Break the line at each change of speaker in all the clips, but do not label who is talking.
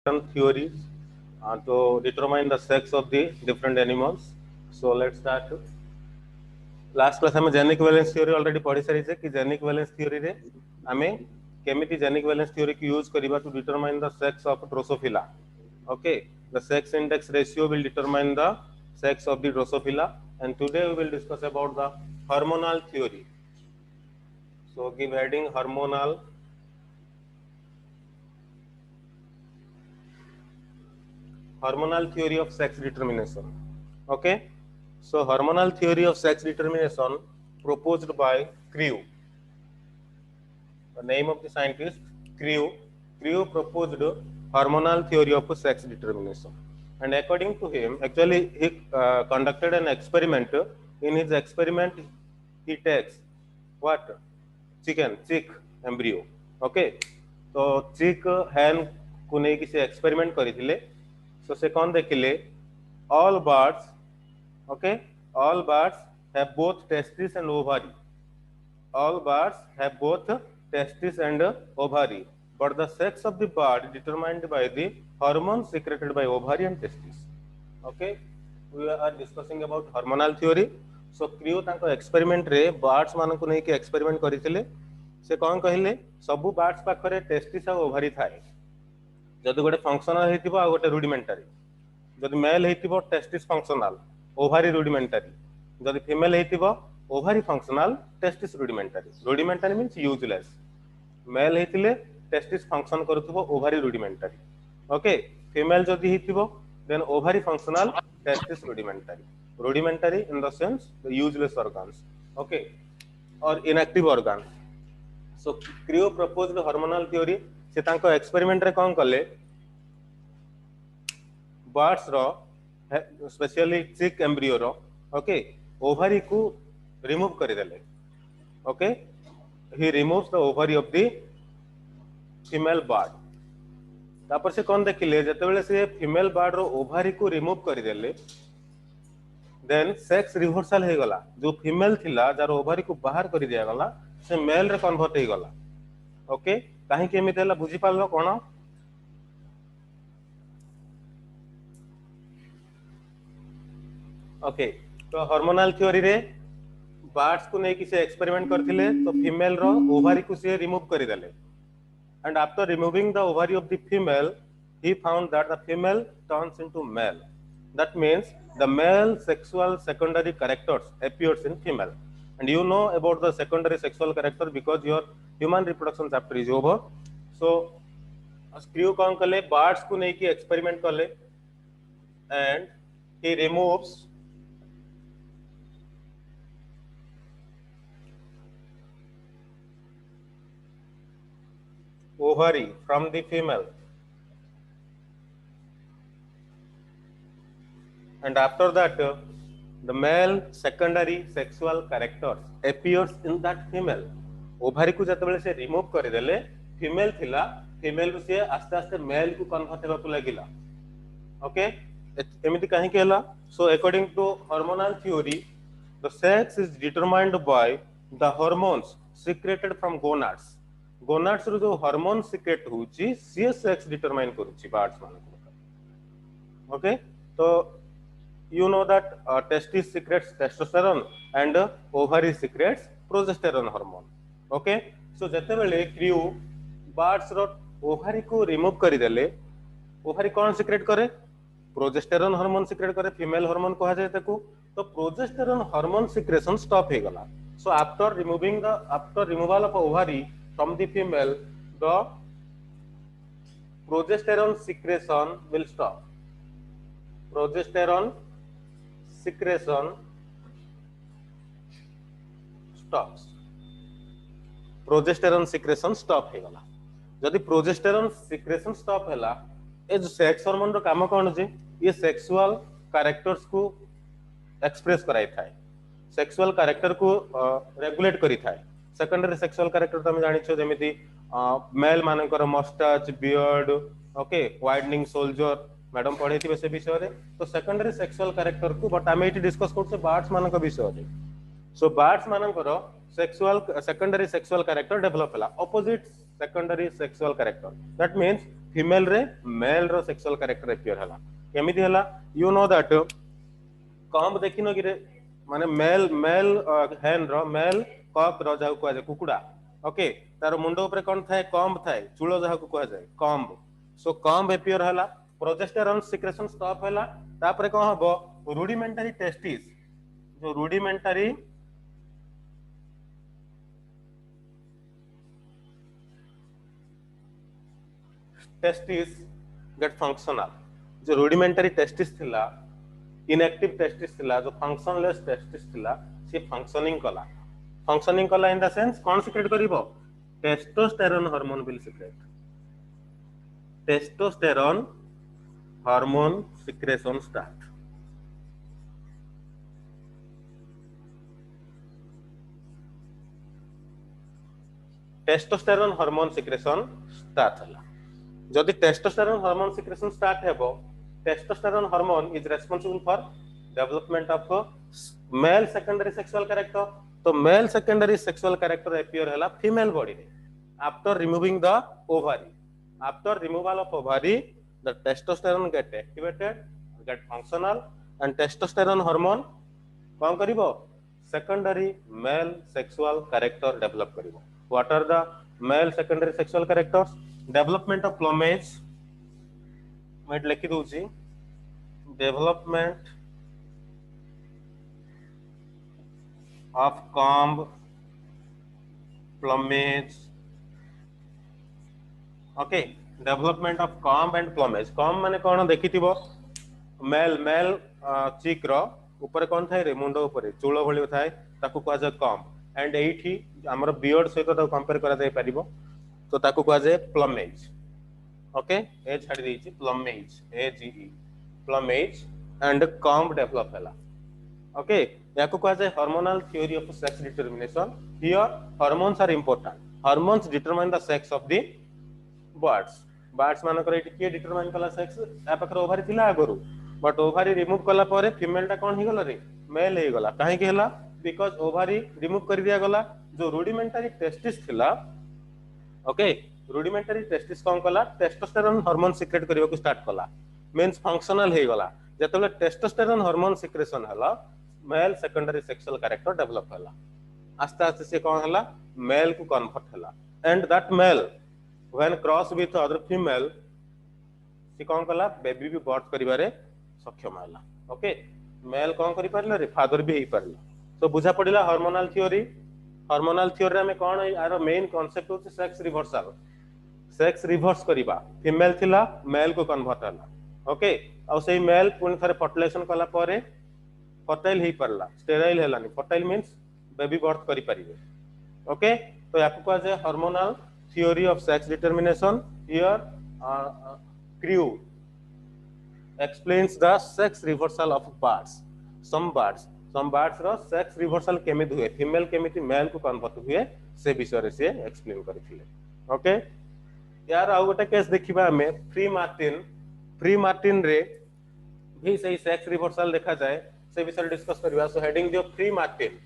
theories to determine the sex of the different animals. So let's start. Last class में genic valence theory already पढ़ी सारी कि genic valence theory रे आमे केमिति जेनिक वैलेंस थ्योरी की यूज करिबा to determine the sex of drosophila. Okay, the sex index ratio will determine the sex of the Drosophila, and today we will discuss about the hormonal theory. So give heading hormonal theory of sex determination. Okay, so hormonal theory of sex determination proposed by Crewe. The name of the scientist Crewe. Crewe proposed hormonal theory of sex determination, and according to him, actually he conducted an experiment. In his experiment, he takes what? chick embryo. Okay, तो chick hen को नहीं किसी experiment करी थिले. So से कौन देखिले? All birds, okay, all birds have both testes and ovary. All birds have both testes and ovary, but the sex of the bird determined by the hormones secreted by ovary and testes. Okay, we are discussing about hormonal theory. So Crewe तांको experiment रे birds मान को नहीं कि experiment करी थिले. से कौन कहिले सबु birds पाखरे testes और ovary थाए. जदि गोटे functional हेतिबो आ गोटे rudimentary. जदि male हेतिबो testis functional, ovary rudimentary. जदि female हेतिबो ovary functional, testis rudimentary. Rudimentary means useless. Male हेतिले testis function करूथबो, ovary rudimentary. Okay, female जदि हेतिबो then ovary functional, testis rudimentary. Rudimentary in the sense the useless organs. Okay, or inactive organs. So Crewe proposed hormonal theory. से तांको experiment रे कौन कले birds रो specially चिक embryo रो okay ovary को remove कर देले. Okay, he removes the ovary of the female bird. तापर से कौन देखिले जते बेले से फीमेल बर्ड रो ओवरी को रिमूव कर देले देन सेक्स रिवर्सल हे गला. जो फीमेल थिला जार ओवरी को बाहर कर दिया गला से मेल रे कन्वर्ट हे गला. ओके, काहे के एमिते हला बुझी पालो कोन? ओके, तो हार्मोनल थ्योरी रे बर्ड्स को नहीं किसी एक्सपेरिमेंट करथिले तो फीमेल रो ओवरी को से रिमूव कर देले. And after removing the ovary of the female he found that the female turns into male. That means the male sexual secondary characters appears in female. And you know about the secondary sexual character because your human reproduction chapter is over. So Crewe कौन कले birds को नहीं की experiment कले and he removes ovary from the female. And after that the male secondary sexual characters appears in that female. Ovary को जतबेले से remove कर देले फीमेल थिला फीमेल से आस्ते आस्ते मेल को कन्वर्ट हेबा को लागिला. ओके, एमिति काहे केला? So according to hormonal theory the sex is determined by the hormones secreted from gonads. Gonads रो जो हार्मोन सीक्रेट होची से सेक्स डिटरमाइन करूची बर्ड्स मान को. ओके, तो you know that testis secretes testosterone and ovary secretes progesterone hormone. Okay, so जते बेले Crewe birds रो ovary को रिमूव करि देले ovary कोन secrete करे? progesterone hormone secrete करे. female hormone कहा जाय ताको. तो progesterone hormone secretion stop हे गला. So after removal of ovary from the female the progesterone secretion will stop. Progesterone secretion stops. Progesterone secretion stop हे गला. जदि प्रोजेस्टेरोन सिक्रेशन स्टॉप हैला ए जो सेक्स हार्मोन रो काम कोन जे ये सेक्सुअल कैरेक्टर्स को एक्सप्रेस कराई थाए. सेक्सुअल कैरेक्टर को रेगुलेट करी थाए. सेकेंडरी सेक्सुअल कैरेक्टर तुम जानि छो जेमिति मेल मानकर mustache beard okay widening shoulder madam पढ़े थी वैसे विषय रे. तो सेकेंडरी सेक्सुअल कैरेक्टर को बट आमे एटी डिस्कस करछे बर्ड्स मानक विषय रे. सो बर्ड्स मानकर sexual secondary sexual character develop हला opposite secondary sexual character. That means female रे मेल रो सेक्सुअल कैरेक्टर अपीयर हला केमिति हला यू नो दैट कॉम्ब देखिनो कि रे माने मेल मेल हेन रो मेल कॉक रो जाउ को कुकुडा ओके तार मुंडो ऊपर कोन थाए कॉम्ब थाए चूलो जाहा को कहा जाए कॉम्ब सो कॉम्ब अपीयर हला प्रोजेस्टेरोन सिक्रेशन स्टॉप हला तापरे कोन हबो रूडिमेंटरी टेस्टिस जो रूडिमेंटरी टेस्टिस गेट फंक्शनल जो रूडिमेंटरी टेस्टिस थिला इनएक्टिव टेस्टिस थिला जो फंक्शनलेस टेस्टिस थिला से फंक्शनिंग कला इन द सेंस कौन सिक्रेट करिवो testosterone hormone will secrete testosterone hormone secretion start testosterone hormone secretion start हला जदि टेस्टोस्टेरोन हार्मोन सिक्रेशन स्टार्ट हेबो testosterone hormone is responsible for development of mail secondary sexual character तो male secondary sexual character appear हला female body रे after removing the ovary after removal of ovary the testosterone get activated get functional and testosterone hormone कोन करिवो secondary male sexual character develop करिवो what are the male secondary sexual characters development of plumage मैं लिखि दूची development of comb plumage okay development of comb and plumage comb माने कोन देखिथिबो mail mail चिक रो ऊपर कोन थाय रे मुंडो ऊपर चूलो भली थाय ताकू कहा जाय comb एंड एठी हमर बियर्ड सहित ताकू कंपेयर करा जाय परिबो तो ताकू कहा जाय plumage ओके ए छाडी देछि plumage ए जी ई plumage and comb develop हला ओके याको कहा जाय hormonal theory of sex determination here hormones are important hormones determine the sex of the birds मानकर एटी के डिटरमाइन कला सेक्स आ पकर ओवरी थिला आगरु बट ओवरी रिमूव कला परे फीमेल टा कोन हि गला रे मेल हे गला काहे के हला बिकॉज़ ओवरी रिमूव कर दिया गला जो रूडिमेंटरी टेस्टिस थिला ओके रूडिमेंटरी टेस्टिस कोन कला टेस्टोस्टेरोन हार्मोन सिक्रेट करियो को स्टार्ट कला मींस फंक्शनल हे गला जेतले टेस्टोस्टेरोन हार्मोन सिक्रेशन हला male secondary sexual character develop हला आस्ते आस्ते से कोन हला मेल को कन्वर्ट हला and that male when cross with other female से कोन कला बेबी भी बर्थ करिवारे सक्षम हला ओके मेल कोन करि परले रे फादर भी हे परला तो बुझा पडिला हार्मोनल थ्योरी रे में कोन आरो मेन कांसेप्ट होचे सेक्स रिवर्स करिबा फीमेल थिला मेल को कन्वर्ट हला ओके आ सेही मेल पुन थरे फर्टिलाइजेशन कला परे फर्टाइल ही परला स्टेराइल हेलानी फर्टाइल मींस बेबी बर्थ करि परिबे ओके तो याकू कहा जाय hormonal theory of sex determination here Crew explains the sex reversal of birds some birds रो सेक्स रिवर्सल केमिति हुए फीमेल केमिति मेल को कन्वर्ट हुए से विषय रे से एक्सप्लेन करथिले ओके यार आ गोटे केस देखिबा हमें फ्री मार्टिन रे भी सही सेक्स रिवर्सल देखा जाए से विषय डिस्कस करबा सो हेडिंग दियो फ्री मार्टिन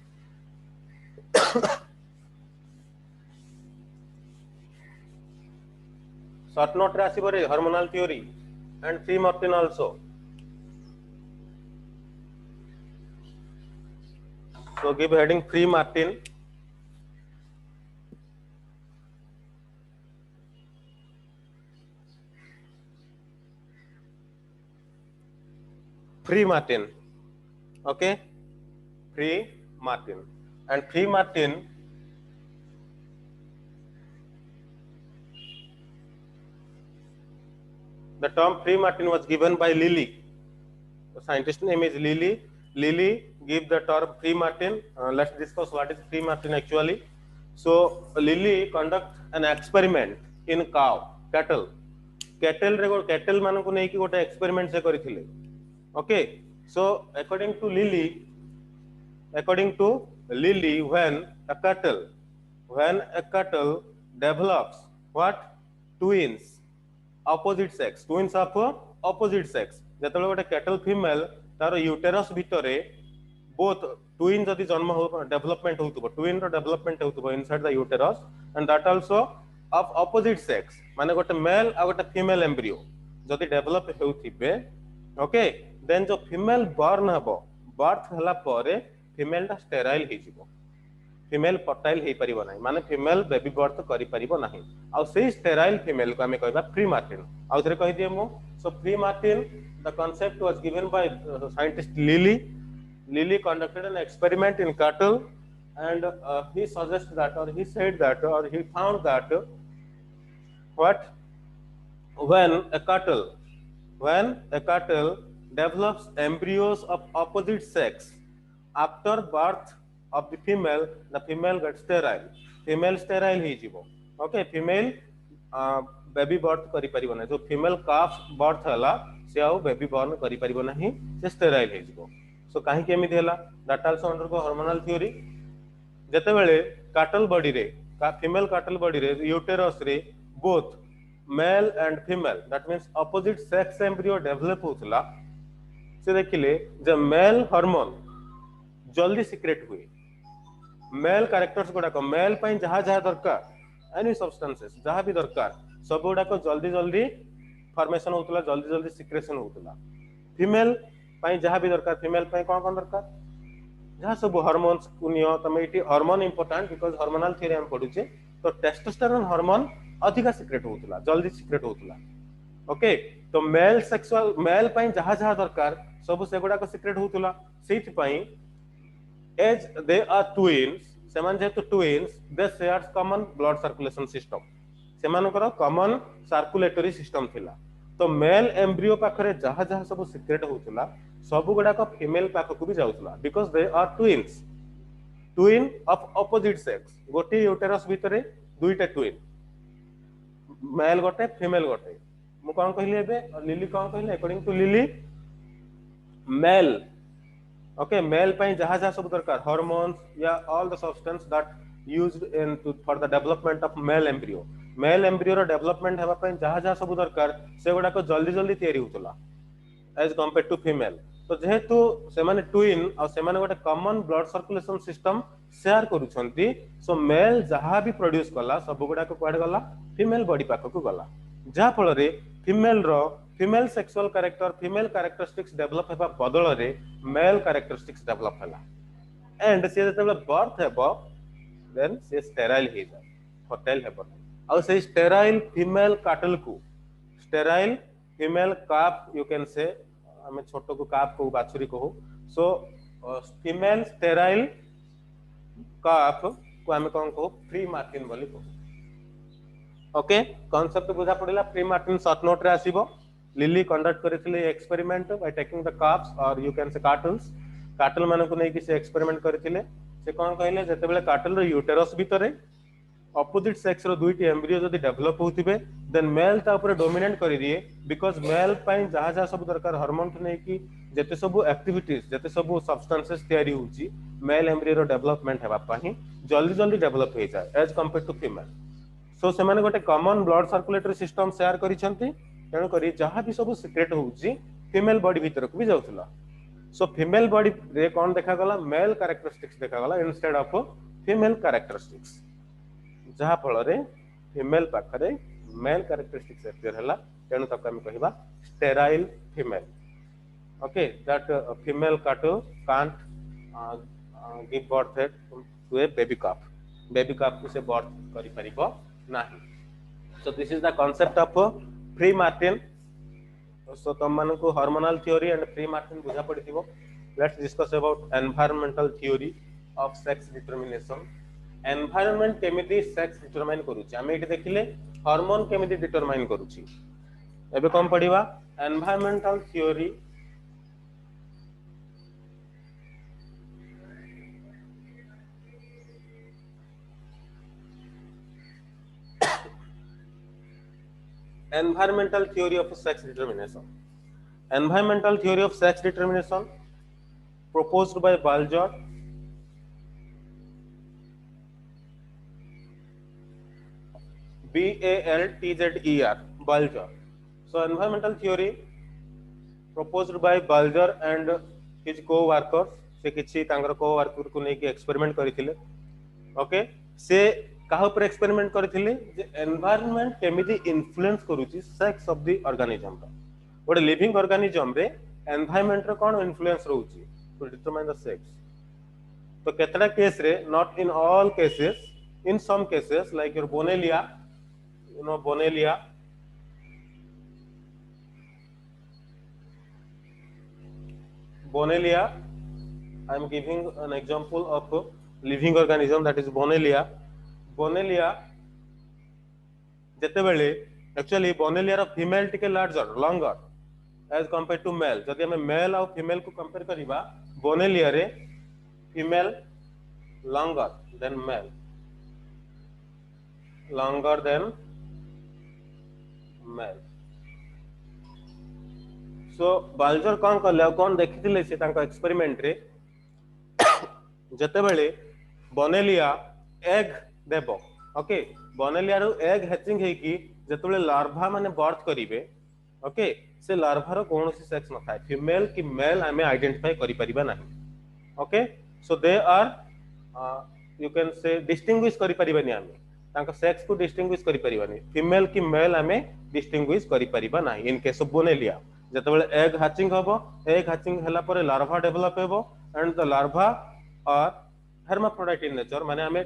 शॉर्ट नोट रे आसीबो रे hormonal theory and free Martin also so give heading free martin okay free martin and free martin the term free martin was given by Lilly the scientist name is Lilly give the term free martin let's discuss what is free martin actually so Lilly conduct an experiment in cattle मान को नहीं कि गोटे experiment से करथिले okay so according to Lilly when a cattle develops what twins opposite sex जेतले गोटे cattle female तार यूटेरस भितरे बोथ ट्विन जदि जन्म हो डेवलपमेंट होतबो ट्विन रो डेवलपमेंट होतबो inside the uterus and that also of opposite sex माने गोटे मेल आ गोटे फीमेल एम्ब्रियो जदि डेवलप हेउथिबे ओके देन जो फीमेल बॉर्न हबो बर्थ हला परे फीमेल टा स्टेराइल हे जिवो फीमेल फर्टाइल हे परिबो नाही माने फीमेल बेबी बर्थ करि परिबो नाही आ सेही स्टेराइल फीमेल को हमें कहबा प्री मार्टिन आ थरे कहि दिए मु सो pre Martin the concept was given by scientist Lilly conducted an experiment in cattle and he suggested that or he said that or he found that what when a cattle develops embryos of opposite sex after birth of the female gets sterile he jibo okay female baby birth करि परिबो ना जो female काफ birth हला से आ baby born करि परिबो नाही से sterile हे जिवो सो काहे केमिति हला दैट आल्सो अंडर को हार्मोनल थ्योरी जते बेले काटल बॉडी रे फीमेल काटल बॉडी रे यूटेरस रे both male and female that means opposite sex embryo develop होतला से देखिले जे मेल हार्मोन जल्दी सीक्रेट हुए मेल कैरेक्टर्स गुडा को मेल पई जहा जहा दरकार एनी सब्सटेंसेस जहा भी दरकार सब गुडा को जल्दी जल्दी फॉर्मेशन होतला जल्दी जल्दी सीक्रेशन होतला फीमेल पई जहा भी दरकार फीमेल पई कोन कोन दरकार जहा सब हार्मोन्स कुनियो तमे इटी hormone important because hormonal theory हम पढुचे तो टेस्टोस्टेरोन हार्मोन अधिका सीक्रेट होतला जल्दी सीक्रेट होतला ओके तो मेल सेक्सुअल मेल पई जहा जहा दरकार सब से गुडा को सीक्रेट होतला सेति पई एज दे आर ट्विन्स सेमान जेतु twins they shares common blood circulation system सेमानकर कॉमन सर्कुलेटरी सिस्टम थिला तो मेल एम्ब्रियो पाखरे जहा जहा सब सीक्रेट होतला सब गुडा को फीमेल पाख को भी जाउतला because they are twins twin of opposite sex गोटे यूटेरस भितरे दुईटा ट्विन मेल गोटे फीमेल गोटे मु कोन कहली एबे लिली कोन कहली according to Lillie male okay male पई जहा जहा सब दरकार हार्मोन्स या all the substance that used in for the development of male embryo रो डेवलपमेंट हेबा पई जहा जहा सब दरकार से गुडा को जल्दी जल्दी तयारी होतला एज कंपेयर टू फीमेल तो जेहेतु से माने ट्विन और से माने गोटे common blood circulation system share करूछंती सो मेल जहा भी प्रोड्यूस कला सब गुडा को क्वाड गला फीमेल बॉडी पाख को गला जहा फल रे female sexual character female characteristics develop हेबा बदल रे मेल कैरेक्टरिस्टिक्स डेवलप हला एंड से जतबे बर्थ हेबो देन से स्टेराइल हे जा फर्टाइल हेबो और से स्टेराइल फीमेल काटल को sterile female calf you can से हमें छोटो को काफ को बाछुरी को सो फीमेल स्टेराइल काफ को हमें कोन को फ्री मार्टिन बोली को ओके कांसेप्ट बुझा पड़िला प्री मार्टिन शॉर्ट नोट रे आसीबो लिली कंडक्ट करथिले experiment by taking the carbs और यू कैन से काटल माने को नै कि से एक्सपेरिमेंट करथिले से कोन कहले जते बेले काटल रो यूटेरस भीतरे ऑपोजिट सेक्स रो दुईटी एम्ब्रियो जदी डेवलप होतिबे देन मेल ता ऊपर डोमिनेट करि दिए बिकॉज़ मेल पई जहा जहा सब दरकार हार्मोन तो नै कि जते सब एक्टिविटीज जते सब सब्सटेंसेस तयारी होची मेल एम्ब्रियो रो डेवलपमेंट हेबा पई जल्दी जल्दी डेवलप हो जाय as compare to female so से माने गोटे common blood circulatory system share करिसंती तेणु करी जहा भी सब सीक्रेट होउची फीमेल बॉडी भीतर को भी जाउतला सो फीमेल बॉडी रे कोन देखा गला मेल कैरेक्टरिस्टिक्स देखा गला इंस्टेड ऑफ फीमेल कैरेक्टरिस्टिक्स जहा फल रे फीमेल पाखरे मेल कैरेक्टरिस्टिक्स अपियर हला तेणु तक हम कहबा sterile female okay that female cattle can't give birth to a baby calf को से बर्थ करि परिबो नाही so this is the concept of freemartin so तुम मान को hormonal theory and freemartin बुझा पड़िथिबो let's discuss about environmental theory of sex determination environment केमिति सेक्स डिटरमाइन करूची हम एठी देखिले हार्मोन केमिति डिटरमाइन करूची एबे कोन पढिबा environmental theory environmental theory of sex determination proposed by Balzer Baltzer so environmental theory proposed by Balzer and his co-workers से किछि तांगर को वर्कर को नै कि एक्सपेरिमेंट करिथिले ओके से काहा ऊपर एक्सपेरिमेंट करथिले जे एनवायरनमेंट केमिति इन्फ्लुएंस करूची सेक्स ऑफ द ऑर्गेनिज्म गोटे लिविंग ऑर्गेनिज्म रे एनवायरनमेंट रो कोन इन्फ्लुएंस रहउची टू डिटरमाइन द सेक्स तो केतरा केस रे not in all cases in some cases like your Bonellia you know bonelia I am giving an example of a living organism that is bonelia jete bele actually bonelia ro female टिके larger longer as compared to male जदि हमें male और female को compare करिबा bonelia रे female longer than male सो बाल्जर कौन कले कौन देखिथिले से तांका एक्सपेरिमेंट रे जते बेले बोनेलिया एग देबो ओके बोनेलिया रो एग हैचिंग हे की जते बेले लार्वा माने बर्थ करिवे ओके से लार्वा रो कोनोसी सेक्स न थाए फीमेल की मेल हमें आइडेंटिफाई करि परिबा नाही okay so they are you can say distinguish करि परिबानी हमें तांका सेक्स को डिस्टिंग्विश करि परिबानी फीमेल की मेल हमें डिस्टिंग्विश करि परिबा नाही इन केस ऑफ बोनेलिया जते बेले एग हैचिंग होबो एग हैचिंग हला परे लार्वा डेवलप हेबो and the larva are hermaphrodite in nature माने हमें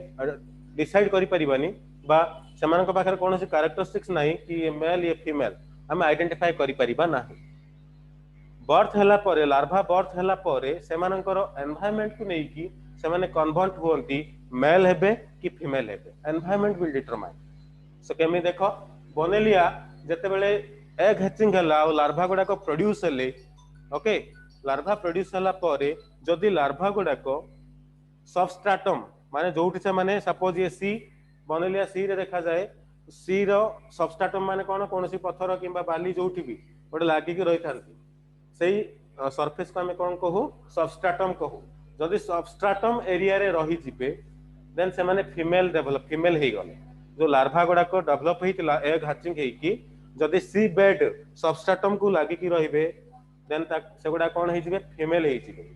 डिसाइड करि परिबानी बा समान को पाखर कोनोसी कैरेक्टरिस्टिक्स नाही कि ये मेल ये फीमेल हमें आइडेंटिफाई करि परिबा नाही बर्थ हला परे लार्वा बर्थ हला परे सेमानकर एनवायरनमेंट को नै कि सेमाने कन्वर्ट होंती मेल हेबे कि फीमेल हेबे एनवायरनमेंट विल डिटरमाइन सो केमी देखो बोनेलिया जते बेले एग हैचिंग हला और लार्वा गुडा को प्रोड्यूस हेले ओके लार्वा प्रोड्यूस हला परे जदि लार्वा गुडा को सबस्ट्राटम माने जोठी से माने सपोज ये सी बोनेलिया सी रे देखा जाए सी रो सबस्ट्राटम माने कोन कोनसी पत्थर किबा बाली जोठी भी गोटे लागि कि रही थांती सेही सरफेस को हमें कोन कहू सबस्ट्राटम कहू जदि सबस्ट्राटम एरिया रे रही जिबे देन से माने फीमेल डेवलप फीमेल हे गले जो लार्वा गुडा को डेवलप हेतिला एग हैचिंग हे की जदि सी बेड सबस्ट्राटम को लागि कि रहिबे देन से गुडा कोन हे जिबे फीमेल हे जिबे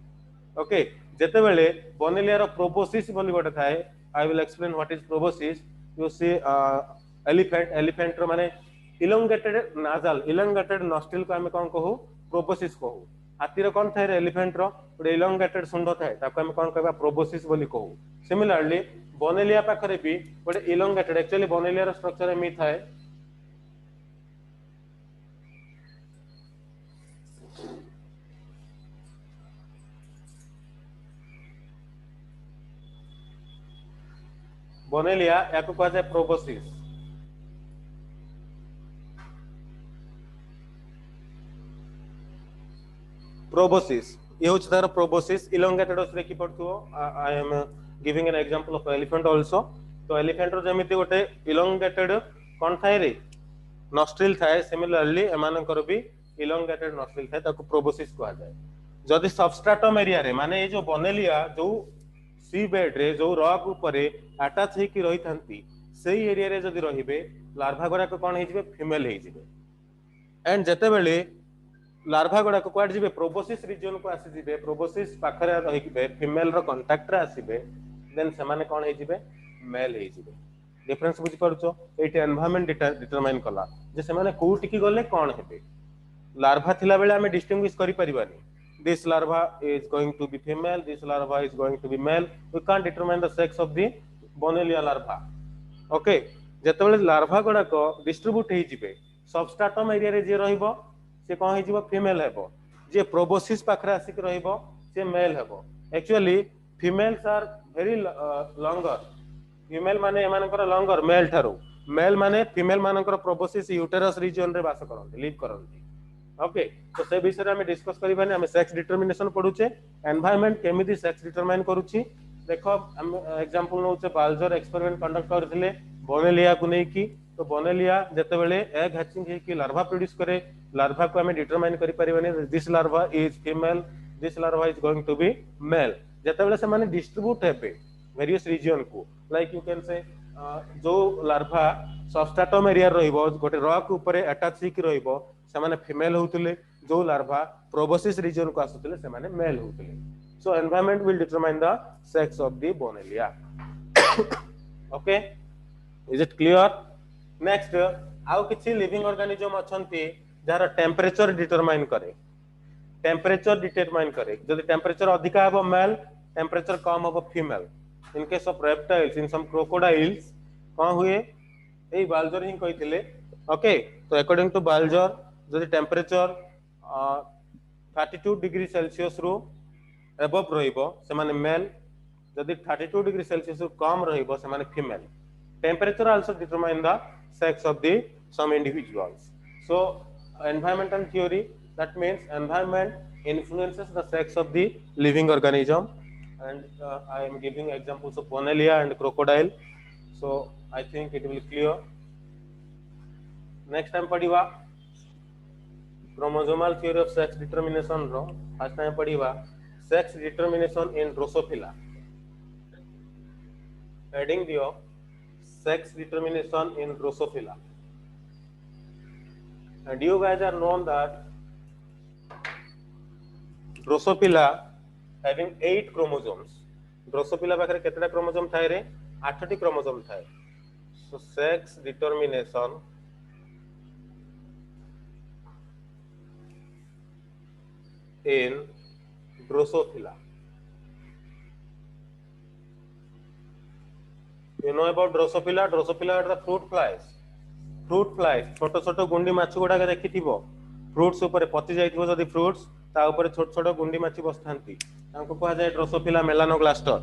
ओके जते बेले बोनेलिया रो प्रोबोसिस बोली गोटे थाए I will explain what is proboscis you see elephant रो माने इलोंगेटेड नाजल इलोंगेटेड नोस्ट्रिल को हमें कोन कहू प्रोबोसिस कहू हाथी रो कोन थाए रे एलिफेंट रो गोटे इलोंगेटेड सुंड थाए ताको हमें कोन कहबा प्रोबोसिस बोली कहू सिमिलरली बोनेलिया पाखरे भी गोटे इलोंगेटेड एक्चुअली बोनेलिया रो स्ट्रक्चर एमी थाए बोनेलिया याको कहा जाए प्रोबोसिस प्रोबोसिस ये होछ तार प्रोबोसिस इलोंगेटेड उसरे की पड़थो I am giving an example of elephant also तो एलिफेंट रो जेमिति गोटे इलोंगेटेड कोन थाए रे नोस्ट्रिल थाए सिमिलरली एमानकर भी इलोंगेटेड नोस्ट्रिल थाए ताको प्रोबोसिस कहा जाए जदि सबस्ट्राटम एरिया रे माने ये जो बोनेलिया जो सी बेड रे जो रॉक ऊपर अटैच हे की रही थांती सेही एरिया रे जदि रहिबे लार्वा गुडा को कोन हे जिबे फीमेल हे जिबे एंड जते बेले लार्वा गुडा को क्वाड जिबे प्रोबोसिस रीजन को आसी जिबे प्रोबोसिस पाखरे रहिबे फीमेल रो कांटेक्ट रे आसीबे देन से माने कोन हे जिबे मेल हे जिबे डिफरेंस बुझी परछो एटी एनवायरनमेंट डिटरमाइन कला जे से माने कोउटी की गले कोन हेबे लार्वा थिला बेले हमें डिस्टिंग्विश करि परिबानी this larva is going to be female this larva is going to be male we can't determine the sex of the bonelia larva okay जते बेले लार्वा गुडा को डिस्ट्रीब्यूट हे जिबे सबस्ट्राटम एरिया रे जे रहिबो से कोन हे जिबो फीमेल हेबो जे प्रोबोसिस पाखरे आसी के रहिबो से मेल हेबो actually females are very longer female माने एमानकर लॉन्गर मेल थारो मेल माने फीमेल मानकर प्रोबोसिस यूटेरस रीजन रे वास करंती लिव करंती ओके तो से विषय में डिस्कस करिबानी हम सेक्स डिटरमिनेशन पढुचे एनवायरनमेंट केमिति सेक्स डिटरमाइन करूची देखो हम एग्जांपल नउचे बाल्जर एक्सपेरिमेंट कंडक्ट करथिले बोनेलिया को नै की तो बोनेलिया जते बेले एग हैचिंग हे की लार्वा प्रोड्यूस करे लार्वा को हमें डिटरमाइन करि परिबानी this larva is female this larva is going to be male जते बेले से माने डिस्ट्रीब्यूट हेबे वेरियस रीजन को लाइक यू कैन से जो लार्वा सबस्ट्राटम एरिया रहिबो गोटे रॉक ऊपर अटैच हे की रहिबो से माने फीमेल होतले जो लार्वा प्रोबोसिस रीजन को आसुतले से माने मेल होतले so environment will determine the sex of the Bonellia okay is it clear? Next आउ किछि लिविंग ऑर्गेनिज्म अछंती जार टेम्परेचर डिटरमाइन करे, टेम्परेचर डिटरमाइन करे, जदि टेम्परेचर अधिका हबो मेल, टेम्परेचर कम हबो female. In case of reptiles, in some crocodiles कोन हुए एई बाल्जर ही कहिथिले। ओके, तो अकॉर्डिंग टू बाल्जर जदि टेम्परेचर 32 डिग्री सेल्सियस रु एबव रहिबो से माने मेल, जदि 32 डिग्री सेल्सियस रु कम रहिबो से माने female. Temperature also determine the sex of the some individuals. So environmental theory, that means environment influences the sex of the living organism, and I am giving examples of Bonellia and crocodile, so I think it will clear. Next time padhiba chromosomal theory of sex determination ro first time padhiba sex determination in Drosophila. Heading dio sex determination in Drosophila. And you guys are known that Drosophila having 8 chromosomes. Drosophila पाखरे केतटा chromosome थाए रे? 8टी chromosome थाए. So sex determination in Drosophila. You know about Drosophila? Drosophila are the fruit flies. Fruit flies छोट छोट गुंडी माछ गुडा देखिथिबो, fruits ऊपर पति जाइथिबो जदि फ्रूट्स ता ऊपर छोट छोट गुंडी माछी बसथांती, तांको कहा जाय ड्रोसोफिला मेलानोग्लास्टर।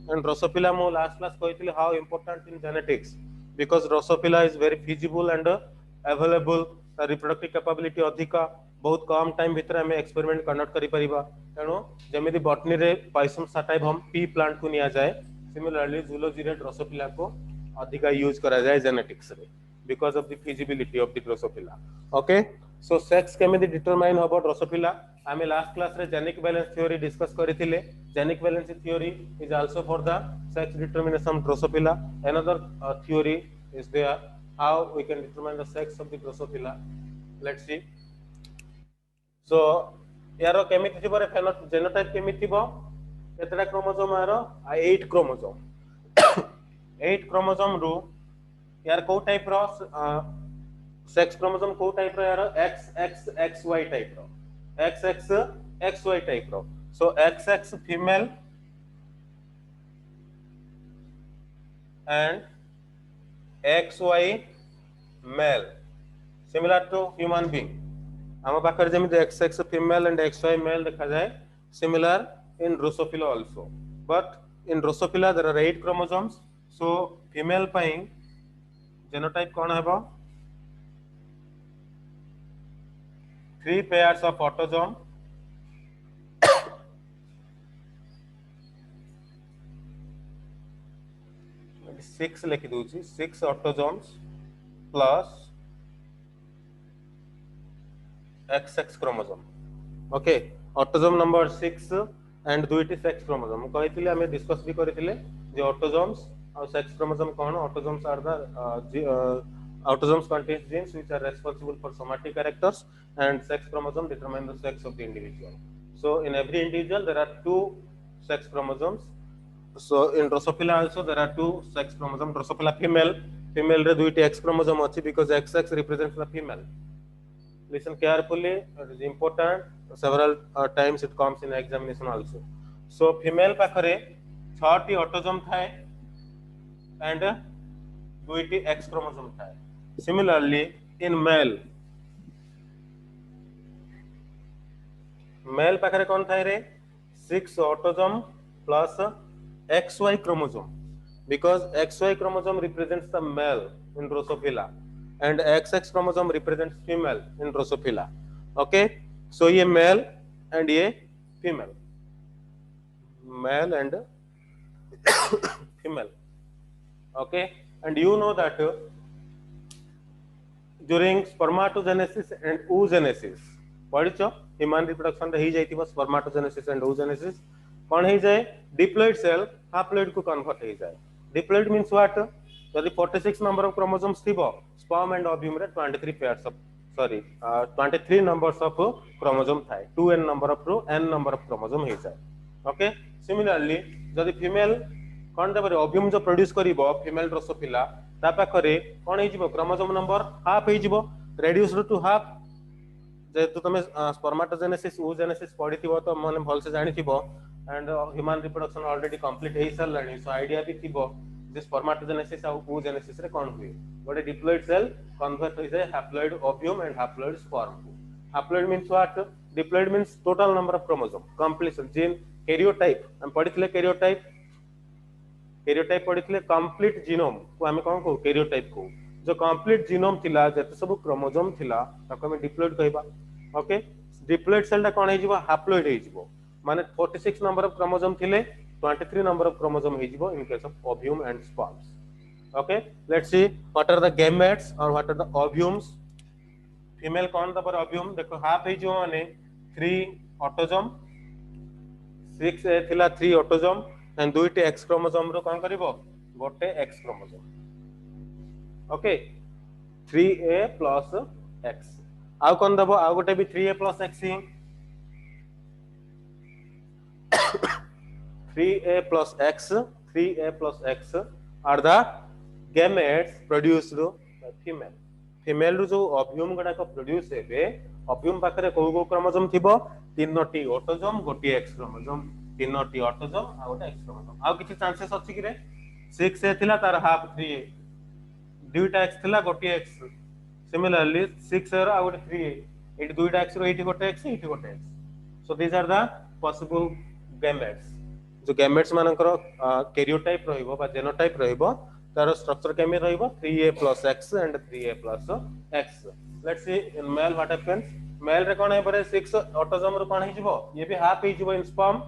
एंड ड्रोसोफिला मो लास्ट क्लास कहिथिले how important in genetics, because Drosophila is very feasible and available, reproductive capability अधिका, बहुत कम टाइम भितर हमें एक्सपेरिमेंट कंडक्ट करि परिबा। तेनो जेमिति बॉटनी रे पाइसम साटाइव हम पी प्लांट को निया जाय, सिमिलरली जूलॉजी रे ड्रोसोफिला को अधिका यूज करा जाय जेनेटिक्स रे, because of the feasibility of the Drosophila. Okay, so sex केमिति determine होबो Drosophila, आमे last class रे genic balance theory discuss करिथिले। Genic balance theory is also for the sex determination of Drosophila. Another theory is there how we can determine the sex of the Drosophila. Let's see. So यारो केमिति थिबो रे phenotype केमिति थिबो, केतरा chromosome आरो 8 chromosome 8 chromosome रू यार को टाइप रो सेक्स क्रोमोसोम को टाइप रो यार XXXY टाइप रो, XXXY टाइप रो। So XX female and XY male, similar to human being. हम पाखर जेमिति XX female and XY male देखा जाए, similar in drosophila also, but in drosophila there are 8 chromosomes. So female पाई genotype कौन है? 3 pairs of autosome, 6 लिखि दूची, 6 autosomes plus XX chromosome. Okay, autosome number 6 and 2 sex chromosome कहिथिले हमें discuss भी करिथिले जे autosomes और sex chromosome कौन? Autosomes are the autosomes contains genes which are responsible for somatic characters, and sex chromosome determine the sex of the individual. So in every individual there are 2 sex chromosomes. So in Drosophila also there are 2 sex chromosomes. Drosophila female रे 2 X chromosome अछि because XX represents the female. Listen carefully, it is important. Several times it comes in examination also. So female पाखरे 6टी autosome थाए and 2 X chromosome थाए. Similarly in male पाखरे कौन थाए रे? 6 autosome plus XY chromosome, because XY chromosome represents the male in Drosophila and XX chromosome represents female in Drosophila. Okay, so ये male and ये female, male and female. Okay, and you know that during spermatogenesis and oogenesis, पढ़िचो human reproduction रे ही जाइतिबो spermatogenesis and oogenesis कौन ही जाए? Diploid cell haploid को कन्वर्ट ही जाए. Diploid means what? यदि 46 नंबर ऑफ क्रोमोसोम्स थिबो, स्पर्म एंड ओव्यूम रे 23 pairs of 23 numbers of chromosome थाए, 2n नंबर ऑफ रो n नंबर ऑफ क्रोमोसोम ही जाए. ओके, सिमिलरली यदि फीमेल कौन देबरे ओव्यूम जो प्रोड्यूस करिवो फीमेल ड्रोसोफिला, ता पाखरे कोन हे जिवो क्रोमोसोम नंबर हाफ हे जिवो रेड्यूस्ड टू हाफ जेहेतु तुम स्पर्माटोजेनेसिस oogenesis पढ़ी तो मैंने भलसे जानिथिबो and human reproduction already complete हे सरलानी सो आईडिया भी थिबो जे स्पर्माटोजेनेसिस और oogenesis रे कोन हुए गोटे डिप्लॉइड सेल कन्वर्ट होई जाय haploid ovum and haploid sperm haploid means what diploid means total number of chromosome completion gene karyotype हम पढ़िथिले कैरियोटाइप पढ़िथिले कंप्लीट जीनोम को हम कोन को कैरियोटाइप को जो कंप्लीट जीनोम थिला जते सब क्रोमोसोम थिला ताको हम डिप्लॉइड कहबा ओके डिप्लॉइड सेल ता कोन हे जिवो हैप्लॉइड हे जिवो माने 46 नंबर ऑफ क्रोमोसोम थिले 23 नंबर ऑफ क्रोमोसोम हे जिवो in case of ovum and sperms okay let's see what are the gametes or what are the ovums female कोन तपर ओव्यूम देखो हाफ हे जिवो माने 3 ऑटोसोम 6 ए थिला 3 ऑटोसोम एंड दुईटे एक्स क्रोमोसोम रो कोन करिवो गोटे X chromosome okay 3a plus x आउ कोन दबो आउ गोटे भी 3a प्लस x ही 3a plus x are the gametes produced by female female रो जो ओव्यूम गडा को प्रोड्यूस हेबे ओव्यूम पाखरे को क्रोमोसोम थिबो तीनोटी ऑटोसोम गोटी एक्स क्रोमोसोम तीनोटी ऑटोसोम आ गोटे एक्स क्रोमोसोम आ किछि चांसेस अछि कि रे 6 ए थिला तार हाफ 3a दुईटा एक्स थिला गोटी एक्स सिमिलरली 6 ए रो आ गोटे 3a एटी दुईटा एक्स रो एटी गोटे एक्स एटी गोटे X so these are the possible gametes जो गैमेट्स मानकर कैरियोटाइप रहइबो बा जेनोटाइप रहइबो तार स्ट्रक्चर केमे रहइबो 3a plus x and 3a plus x let's see in male what happens male रे कोन है परे 6 ऑटोसोम रो कोन हिजबो ये भी हाफ हिजबो इन स्पर्म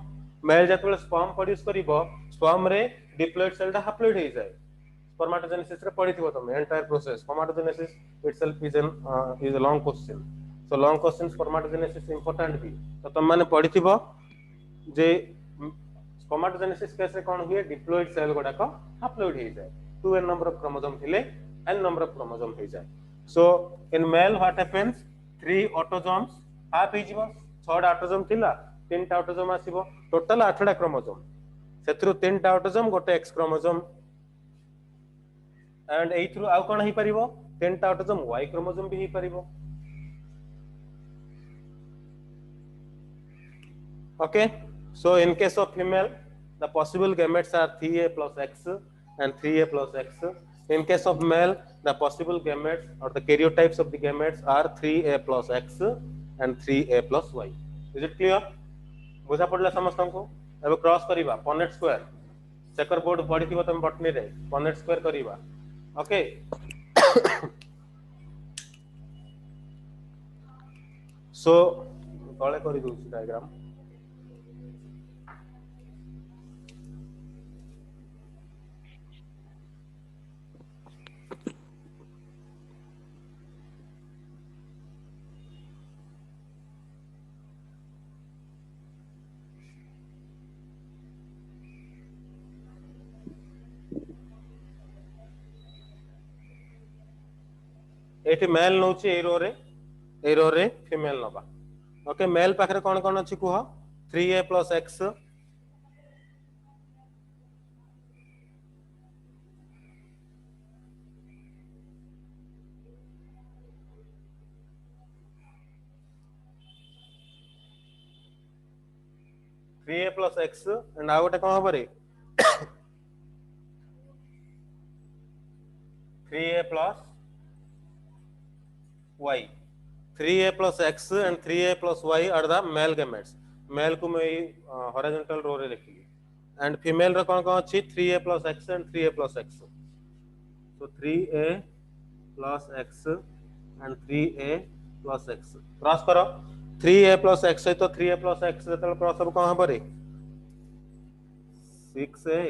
मेल जतबे स्पर्म प्रोड्यूस करिवो स्पर्म रे डिप्लॉइड सेल दा हैप्लॉइड हे जाय स्पर्माटोजेनेसिस रे पढ़िथिबो तुम entire process spermatogenesis itself is a long question so long question spermatogenesis important भी तो तुम माने पढ़िथिबो जे स्पर्माटोजेनेसिस केस रे कोन हुए डिप्लॉइड सेल गोडा को हैप्लॉइड हे जाय 2n number of chromosome थिले n number of chromosome हे जाय so in male what happens 3 autosomes half हे जिवो 6 टा ऑटोसोम थिला 3 टा ऑटोसोम आसीबो टोटल 8 टा क्रोमोसोम सेथरु 3 टा ऑटोसोम गोटे x क्रोमोसोम एंड एथरु आउ कोन हे परिबो 3 टा ऑटोसोम y क्रोमोसोम भी हे परिबो okay so in case of female the possible gametes are 3a plus x and 3a plus x in case of male the possible gametes or the karyotypes of the gametes are 3a plus x and 3a plus y is it clear बुझा पड़ला समस्त को अब cross करिबा Punnett square checker board पढिथिबो तुम बटनी रे Punnett square करिबा okay so तळे करि दोछि डायग्राम एठी मेल नोची ए रो रे फीमेल नबा ओके मेल पाखरे कोन कोन अछि कुह 3a plus x 3a plus x and आ गोटे कोन हबरे 3a plus y 3a plus x and 3a plus y are the male gametes male को मैं horizontal row रे लिखी and female रे कोन कोन अछि 3a plus x and 3a plus x so 3a plus x and 3a plus x cross करो 3a plus x तो 3a plus x जतल cross अब कोन हबरे 6a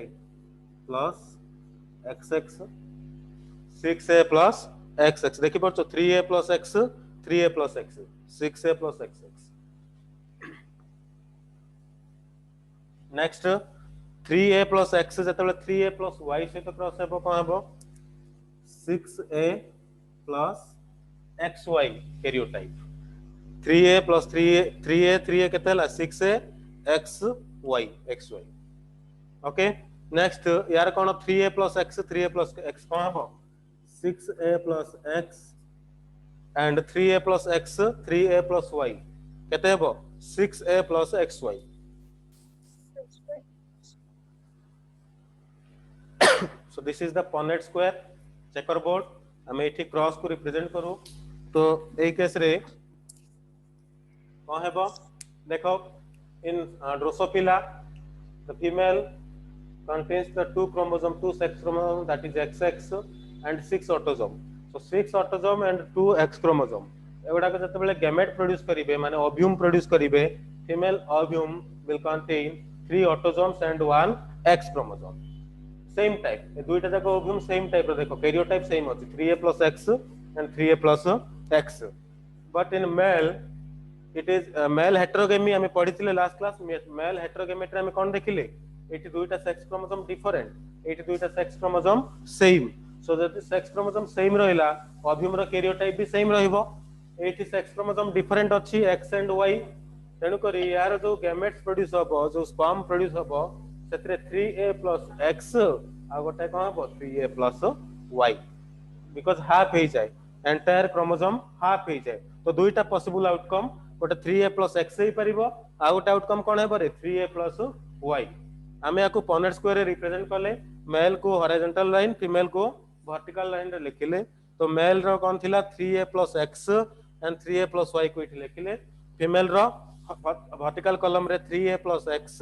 plus xx 6a plus xx देखि परछो 3a plus x 3a plus x 6a plus xx next 3a plus x जतले 3a plus y सहित cross हेबो कोन हेबो 6a plus xy karyotype 3a plus 3a केतला 6a xy okay next यार कोन 3a plus x 3a plus x कोन हेबो 6a plus x and 3a plus x 3a plus y केते हेबो 6a plus xy so this is the Punnett square checkerboard हम एठी cross को represent करू तो ए case रे कोन हेबो देखो in Drosophila the female contains the two sex chromosomes that is XX and 6 autosome so 6 autosome and 2 X chromosome एगुडा को जते बेले गैमेट प्रोड्यूस करिवे माने ओव्यूम प्रोड्यूस करिवे female ovum will contain 3 autosomes and 1 X chromosome same type ए दुईटा जाक ovum same type रो देखो कैरियोटाइप सेम अछि 3a plus x and 3a plus x but in male it is male heterogamy हमें पढिथिले last class male heterogamy रे हमें कोन देखिले एठी दुईटा सेक्स क्रोमोसोम डिफरेंट एठी दुईटा सेक्स क्रोमोसोम सेम सो जति सेक्स क्रोमोसोम सेम रहिला ओव्यूम रो कैरियोटाइप भी सेम रहिबो एठी सेक्स क्रोमोसोम डिफरेंट अछि x एंड y तेनु करी यार जो गैमेट्स प्रोड्यूस हबो जो स्पर्म प्रोड्यूस हबो सेतरे 3a plus x आ गोटे कोन हबो 3a plus y because half हे जाय एंटायर क्रोमोसोम हाफ हे जाय तो दुईटा पॉसिबल आउटकम गोटे 3a plus x हे परिबो आ गोटे आउटकम कोन हेबो रे 3a plus y आमे याकू पनेट स्क्वायर रे रिप्रेजेंट करले मेल को हॉरिजॉन्टल लाइन फीमेल को वर्टिकल लाइन रे लिखिले तो मेल रो कोन थिला 3a plus x and 3a plus y को इठ लिखिले फीमेल रो वर्टिकल कॉलम रे 3a plus x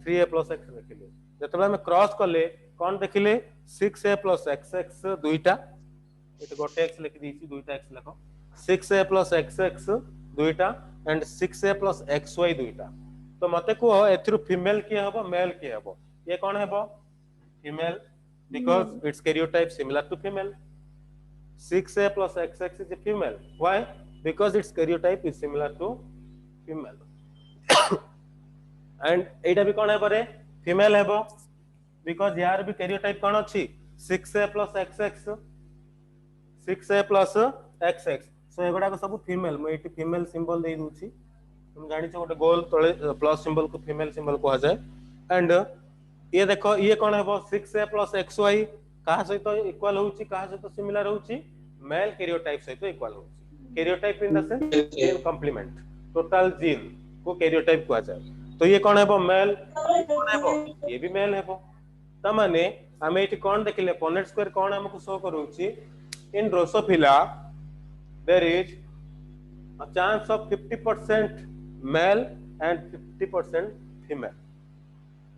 3a plus x लिखिले जतबे हम क्रॉस करले कोन देखिले 6a plus xx दुईटा एत गोटे x लिखि दीची दुईटा x लिखो 6a plus xx दुईटा एंड 6a plus xy दुईटा तो मते को एथरु फीमेल के हबो मेल के हबो ये कोन हबो female because it's karyotype similar to female 6a plus xx is a female why because its karyotype is similar to female and एटा भी कोन हेबो रे फीमेल हेबो बिकॉज़ यार भी कैरियोटाइप कोन अछि 6a plus xx 6a plus xx सो एगुडा को सब फीमेल म एटी फीमेल सिंबल दे दूची तुम जानि छ गोटे गोल तळे प्लस सिंबल को फीमेल सिंबल को जाय एंड ये देखो ये कोन हेबो 6a plus xy कहा सहित इक्वल होउची कहा सहित सिमिलर होउची मेल कैरियोटाइप सहित इक्वल होउची karyotype in the sense gene complement total gene को कैरियोटाइप को जाय तो ये कोन हेबो मेल कोन हेबो ये भी मेल हेबो त माने हमें एटी कोन देखिले पनेट स्क्वायर कोन हमको शो करूची इन Drosophila there is a chance of 50% male and 50% female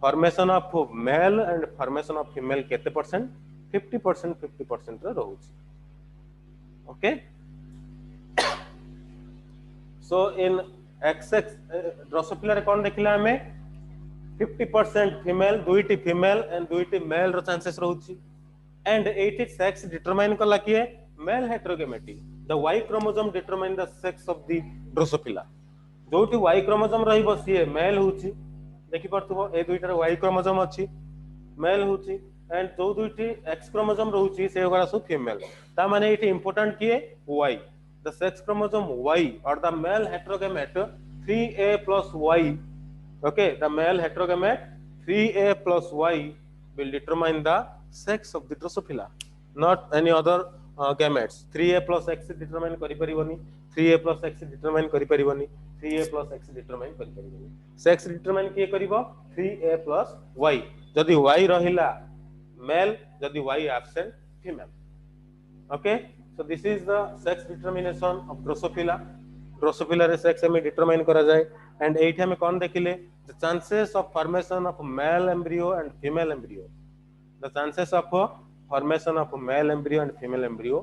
formation of male and formation of female kete percent 50% रे रहउची okay so in xx Drosophila रे कोन देखिला हमें 50% female दुईटी female and दुईटी male रो चांसेस रहउची and 80 sex determine कला किए male heterogamety the y chromosome determine the sex of the Drosophila जोटी y chromosome रहिबो सिए male होची देखि परथबो ए दुईटा y chromosome अछि male होची एंड जो दुईटी x chromosome रहउची से ओकरा सु फीमेल ता माने इट इंपोर्टेंट किए y the sex chromosome y or the male heterogamete 3a plus y okay the male heterogamete 3a plus y will determine the sex of the Drosophila not any other gametes 3a plus x determine करि परिबोनी 3a plus x determine करि परिबोनी 3a plus x determine करि परिबोनी sex determine किए करिवो 3a plus y जदि y रहिला male जदि y absent female okay so this is the sex determination of Drosophila रे sex हमें determine करा जाय and एठी हमें कोन देखिले the chances of formation of male embryo and female embryo the chances of formation of male embryo and female embryo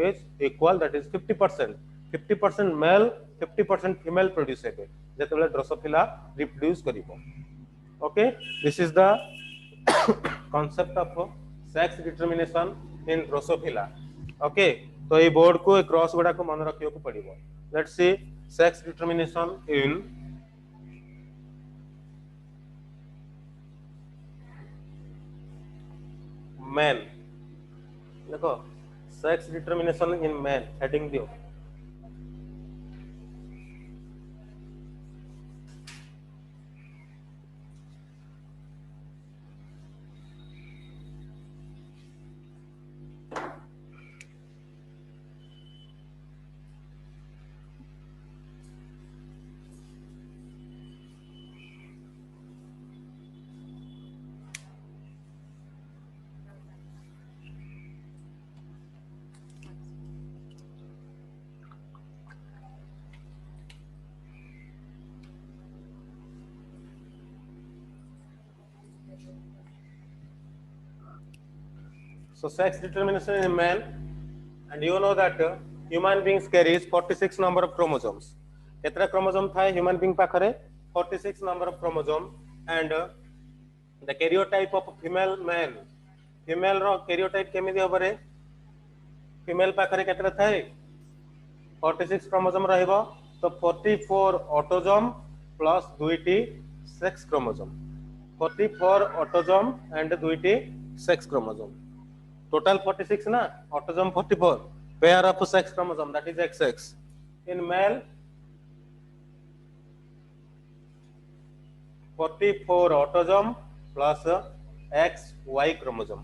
is equal that is 50% male 50% female produce हेबे जेतबेले Drosophila reproduce करिवो okay this is the concept of sex determination in Drosophila okay तो ये board को cross गुडा को मन रखियो को पड़िबो let's see sex determination in men देखो sex determination in man heading दियो So sex determination in man, and you know that human beings carries 46 number of chromosomes. केतरा chromosome था human being पाखरे 46 number of chromosome, and the karyotype of female man, female row karyotype केमिति हबरे, female पाखरे केतरा थाए 46 chromosome रहिबो, तो 44 autosome plus 2 sex chromosome, 44 autosome and 2 sex chromosome, total 46 na, autosome 44, pair of sex chromosome, that is XX. In male 44 autosome plus XY chromosome.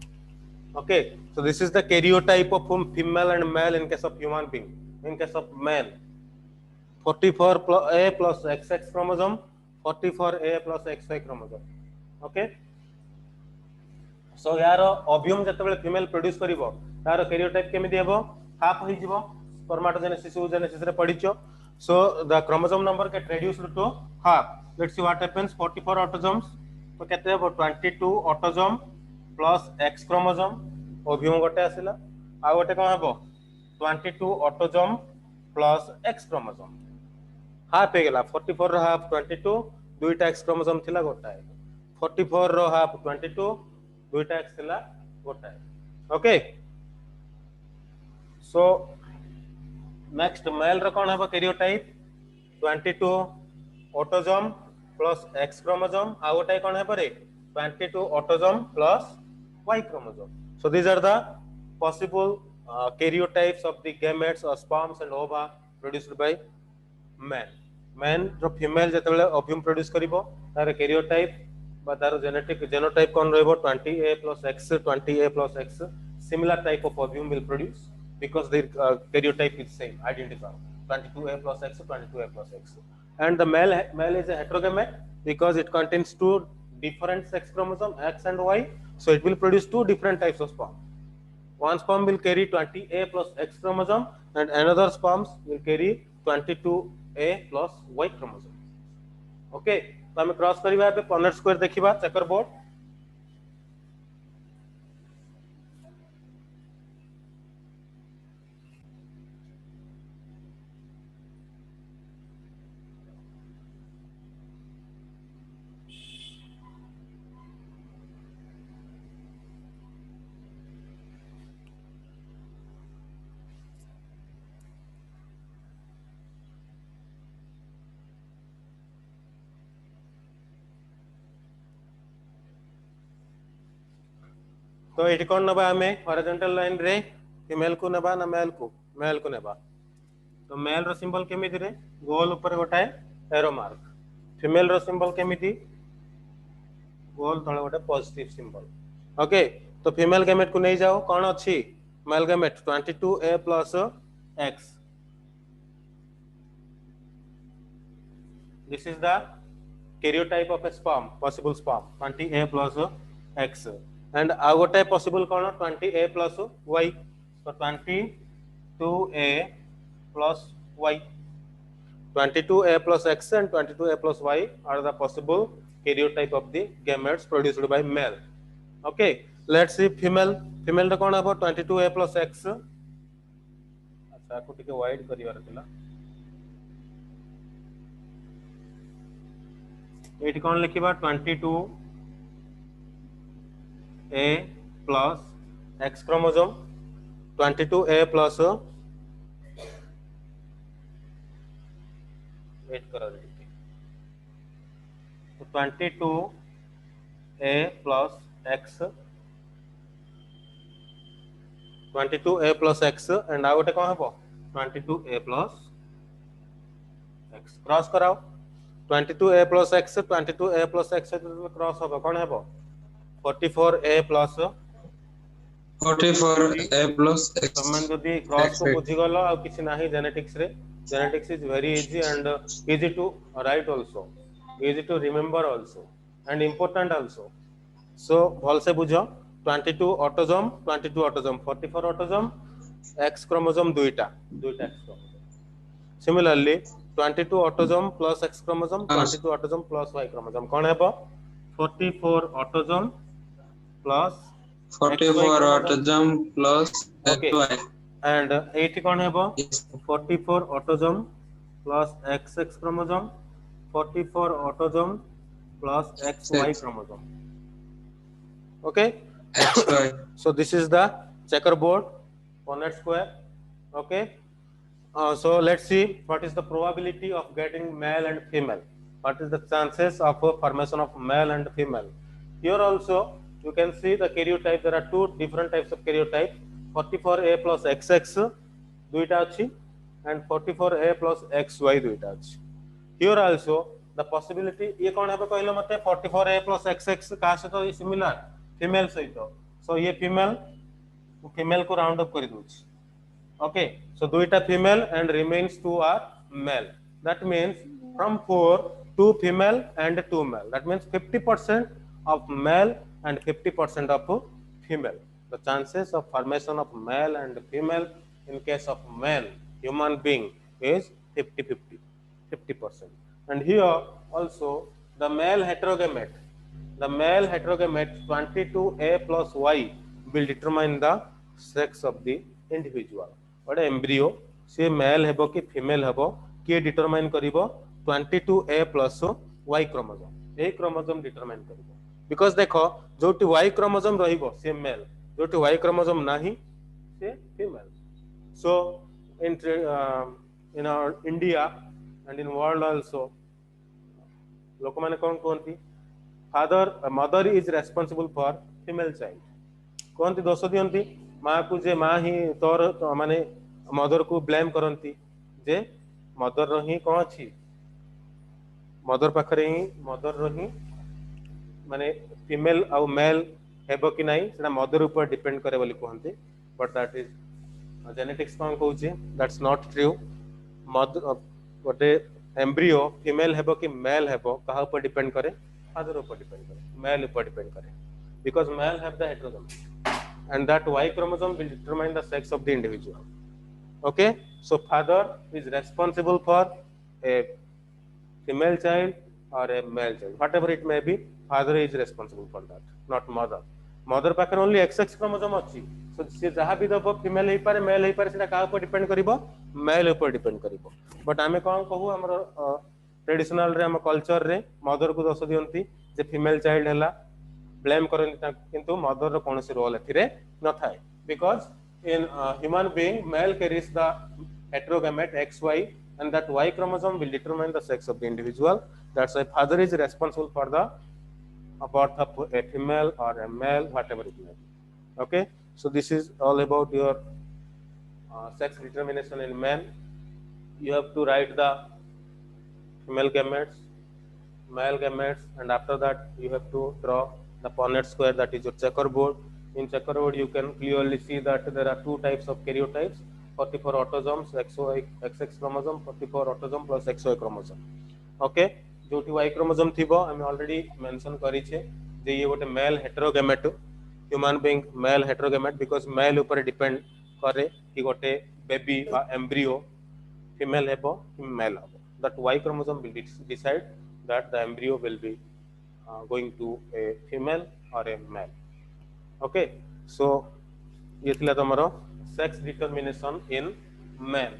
Okay, so this is the karyotype of female and male in case of human being. In case of man, 44 A plus XX chromosome, 44 A plus XY chromosome. Okay, so यार ovum जतबेले female produce करिवो तार karyotype केमिति हेबो, half होई जिवो, spermatogenesis oogenesis रे पढिचो. So the chromosome number get reduced to half. Let's see what happens. 44 autosomes, तो केते हेबो 22 autosome plus X chromosome, ovum गोटे आसिला, आ गोटे कोन हेबो 22 autosome plus X chromosome, half हे गेला. 44 रो हाफ 22, दुईटा X chromosome थिला गोटाए, 44 रो हाफ 22, दुईटा X थिला गोटाए. ओके, सो नेक्स्ट मेल रो कोन हेबो karyotype 22 autosome plus X chromosome, आ गोटाए कोन हेबो रे 22 autosome plus Y chromosome. So these are the possible karyotypes of the gametes or sperms and ova produced by man. Man जो female जतबेले ovum produce करिवो तार karyotype बा तार genetic genotype कोन रहबो 20A plus X, 20A plus X, similar type of ovum will produce because their karyotype is same, identical, 22A plus X, 22A plus X. And the male is a heterogamete because it contains two different sex chromosomes X and Y, so it will produce two different types of sperm. One sperm will carry 20A plus X chromosome and another sperms will carry 22A plus Y chromosome. Okay, तो हमें cross करिवा पे Punnett square देखिबा checker board. तो eighty कोन नबा हमें horizontal line रे female को नबा ना मेल को नबा. तो मेल रो सिंबल केमिति रे गोल ऊपर गोटाए एरो मार्क, फीमेल रो सिंबल केमिति गोल तळे गोटे पॉजिटिव सिंबल. ओके, तो फीमेल गैमेट को नहीं जाओ, कोन अछि male gamete 22A plus X. This is the karyotype of a sperm, possible sperm 20A plus X. And आ गोटे possible cone 20A plus Y. So 22A plus Y, 22A plus X and 22A plus Y are the possible karyotype of the gametes produced by male. Okay, let's see female. Female रे कोन हबो 22A plus X. अच्छा को टिके वाइड करिवार थिला. एटी कोन लिखिबा 22A plus X chromosome, 22A plus wait करो रे, तो 22A plus X, 22A plus X and आ गोटे कोन हबो 22A plus X. क्रॉस कराओ 22A plus X, 22A plus X cross हबो कोन हबो 44A plus
44A plus X.
तमन जदी क्रॉस को बुझी गलो आ किछि नाही जेनेटिक्स रे. Genetics is very easy and easy to write also, easy to remember also and important also. So भल से बुझो 22 autosome, 44 autosome, X chromosome दुईटा X chromosome. Similarly 22 autosome plus X chromosome, 22 autosome plus Y chromosome कोन हेबो 44 autosome plus
44
XY chromosome.
autism plus
Okay,
XY.
and 80 कौन है वो?
Yes.
44 autosome plus XX chromosome, 44 autosome plus XY
Yes.
chromosome. Okay.
XY.
So this is the checkerboard Punnett square. Okay. So let's see what is the probability of getting male and female. What is the chances of a formation of male and female? Here also you can see the karyotype. There are two different types of karyotype. 44A plus XX दुईटा अच्छी and 44A plus XY दुईटा अच्छी. Here also the possibility ये कौन है कहलो मते 44A plus XX कहा सहित सिमिलर फीमेल सहित. So ये फीमेल को राउंड अप कर दूची. Okay, so duita female and remains two are male. That means from 4 two female and two male. That means 50% of male and 50% of female. The chances of formation of male and female in case of male human being is 50-50, 50%. And here also the male heterogamete 22A plus Y will determine the sex of the individual. गोटे embryo सी male हेबो कि female हेबो किए determine करिवो 22A plus Y chromosome. ए chromosome determine करिवो because देखो जोटी Y क्रोमोसोम रहिबो से मेल, जोटी Y क्रोमोसोम नाही से female. So in our India and in world also लोक माने कोन कोनती father mother is responsible for female child. कहती दोष दियंती माँ को जे माँ ही तोर माने मदर को ब्लेम करती जे मदर ही कौन अच्छी मदर पाखरे ही मदर ही माने फीमेल आउ मेल हेबो कि नाही सेटा मदर ऊपर डिपेंड करे बोली कहते. बट दैट इज जेनेटिक्स कौन कहूँ दैट्स नॉट ट्रू. मदर गोटे एम्ब्रियो फीमेल हेबो कि मेल हेबो कहा ऊपर डिपेंड करे? फादर ऊपर डिपेंड करे, मेल ऊपर डिपेंड करे. Because male have the heterogamy and that Y chromosome will determine the sex of the individual. Okay, so father is responsible for a female child or a male child, whatever it may be. Father is responsible for that, not mother. Mother Pakhar only XX chromosome अच्छी, so से जहाँ भी दबो female ही पारे male ही पारे सेटा कहाँ ऊपर डिपेंड करिवो? मेल ऊपर डिपेंड करिवो. बट आमे कौन कहू हमर ट्रेडिशनल रे हम कल्चर रे मदर को दोष दियंती जे फीमेल चाइल्ड हैला ब्लेम करती किंतु मदर कौन रोल ए न थाए. Because in human being male carries the heterogamete XY and that Y chromosome will determine the sex of the individual. That's why father is responsible for the birth of a female or a male, whatever it may be. Okay, so this is all about your sex determination in men. You have to write the female gametes, male gametes, and after that you have to draw the Punnett square, that is your checkerboard. In checkerboard you can clearly see that there are two types of karyotypes, 44 autosomes XX chromosome, 44 autosome plus XY chromosome. Okay, जोटी Y chromosome थिबो हम already mention करी छे जे ये गोटे male heterogamete human being male heterogamete because male ऊपर depend करे कि गोटे बेबी बा एम्ब्रियो female हेबो कि मेल हेबो. That Y chromosome will decide that the embryo will be going to a female or a male. Okay, so ये थिला तमरो sex determination in men.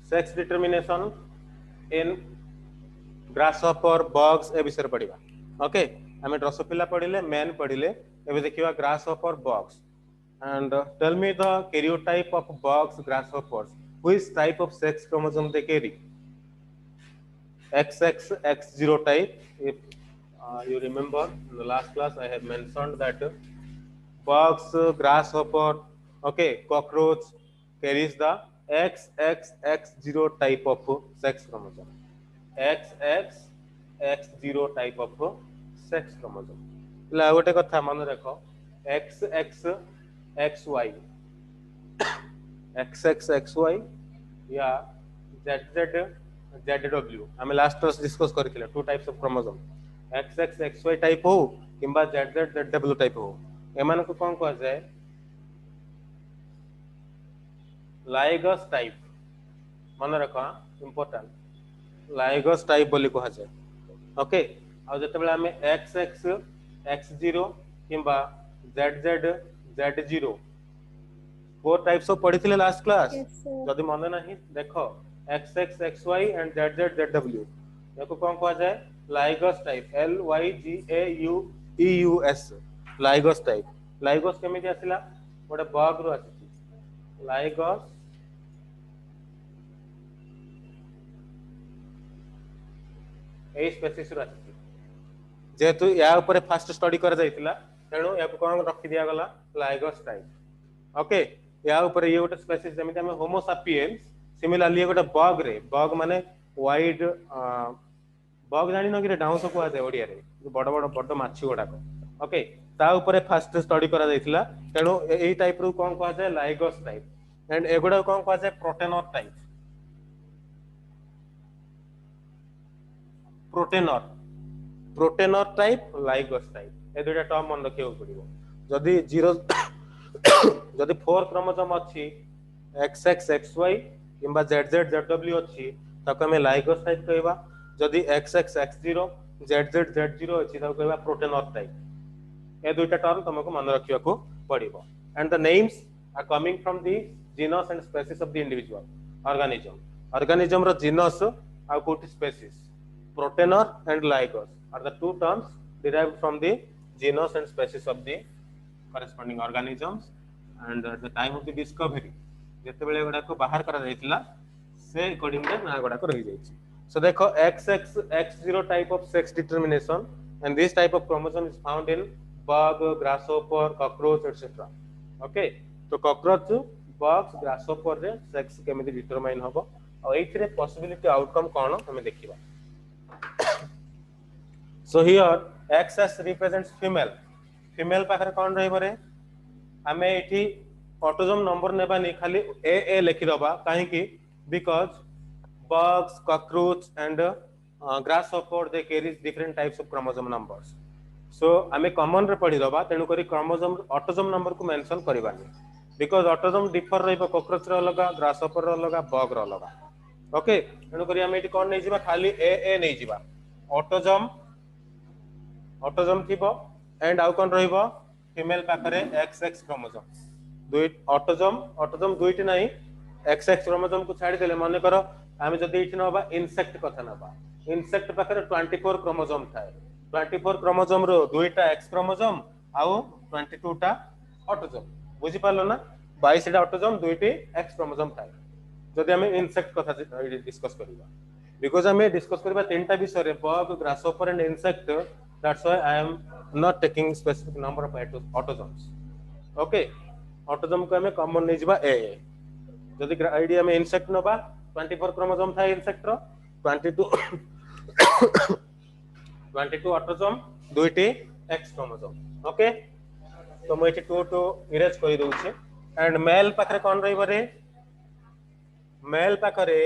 Sex determination in grasshopper bugs ए विषय पढ़िबा okay आमे ड्रोसोफिला पढ़िले men पढ़िले एबे देखिबा grasshopper bugs and tell me the karyotype of bugs grasshoppers which type of sex chromosome they carry XX X0 type if you remember in the last class I have mentioned that bugs grasshopper okay cockroach carries the XXX0 type of sex chromosome XXX0 type of sex chromosome ला गोटे कथा मन रख XXXY XXXY या ZZZW हमें last class discuss करथिले two types of chromosome XXXY type हो किंबा ZZZW type हो एमान को कोन कह जाय लाइगस टाइप मन रखा इंपोर्टेंट लाइगस टाइप बोली कह जाय ओके आ जते बेला हमें XXX0 किंबा ZZZ0 फोर टाइप्स ऑफ पढ़ी लास्ट क्लास जदि मन नहीं देखो XXXY एंड ZZZW याको कोन कह जाय लाइगस टाइप LYGAUEUS लाइगस टाइप लाइगस केमिति आसिला गोटे बग रो आसी लाइगस ए स्पेसिस रो आसी जेतु या ऊपर फास्ट स्टडी कर जाइतिला तेणु या कोन रखि दिया गला लाइगस टाइप ओके या ऊपर ये गोटे स्पेसिस जेमिति हम होमो सापिएंस सिमिलरली गोटे बग माने वाइड बग जानि न कि डाउस को आसे ओडिया रे बड़ बड़ बड़ माछी गोडाक ओके ता ऊपर फास्ट स्टडी करा जाइतिला तेणु एई टाइप रो कोन कहा जाय लाइगस टाइप एंड एगोडा कोन कहा जाय Protenor type Protenor type Lygaeus type ए दुटा टर्म मन रखियो पड़िबो जदी 0 जदी 4 क्रोमोसोम अछि XXXY किंबा ZZZW अछि ताको हम लाइगस टाइप कहबा जदी XXX0 ZZZ0 अछि ताको कहबा प्रोटेनर टाइप ए दुटा टर्म तुमको मन रखियो को पड़िबो and the names are coming from the genus and species of the individual organism रो जीनस आ कोटी species Protenor and ligos are the two terms derived from the genus and species of the corresponding organisms and at the time of the discovery jete bele goda ko bahar kara jaitila se according to na goda ko rahi jaichi so dekho XXX0 type of sex determination and this type of chromosome is found in bug grasshopper cockroach etc okay so cockroach bugs grasshopper re sex kemiti determine hobo au eithre possibility outcome kono hame dekhiba so here XS represents female पाखरे कोन रही बरे हमें एठी autosome number नेबानी खाली AA लिखि दबा काहे कि because bugs cockroach and grasshopper they carry different types of chromosome numbers so हमें कॉमन रे पढी दबा तेनु करी क्रोमोसोम ऑटोसोम नंबर को मेंशन करबानी बिकॉज़ ऑटोसोम डिफर रहबो कॉकरोच रो अलगा ग्रासहॉपर रो अलगा बग रो अलगा ओके तेनु करी हमें एठी कोन नै जिबा खाली AA नै जिबा ऑटोसोम थिबो एंड आउ कोन रहइबो फीमेल पाखरे XX क्रोमोसोम दुई ऑटोसोम दुईटी नाही XX क्रोमोसोम को छाडी देले माने करो आमे जदी इठी नबा इंसेक्ट कथा नबा इंसेक्ट पाखरे 24 क्रोमोसोम थाए 24 क्रोमोसोम रो दुईटा X क्रोमोसोम आउ 22 टा ऑटोसोम बुझी पालो ना 22 टा ऑटोसोम दुईटी X क्रोमोसोम थाए जदी हमें इंसेक्ट कथा डिस्कस करिबा बिकॉज़ हमें डिस्कस करबा तीनटा विषय रे bug grasshopper and insect that's why I am not taking specific number of autosomes okay autosome को हमें कॉमन नै जिबा A जदी आईडिया में इंसेक्ट नबा 24 क्रोमोसोम था इंसेक्ट रो 22 ऑटोसोम दुईटी X क्रोमोसोम ओके तो मैं एठी 2 इरेज करि दउछि एंड मेल पाखरे कोन रही बरे मेल पाखरे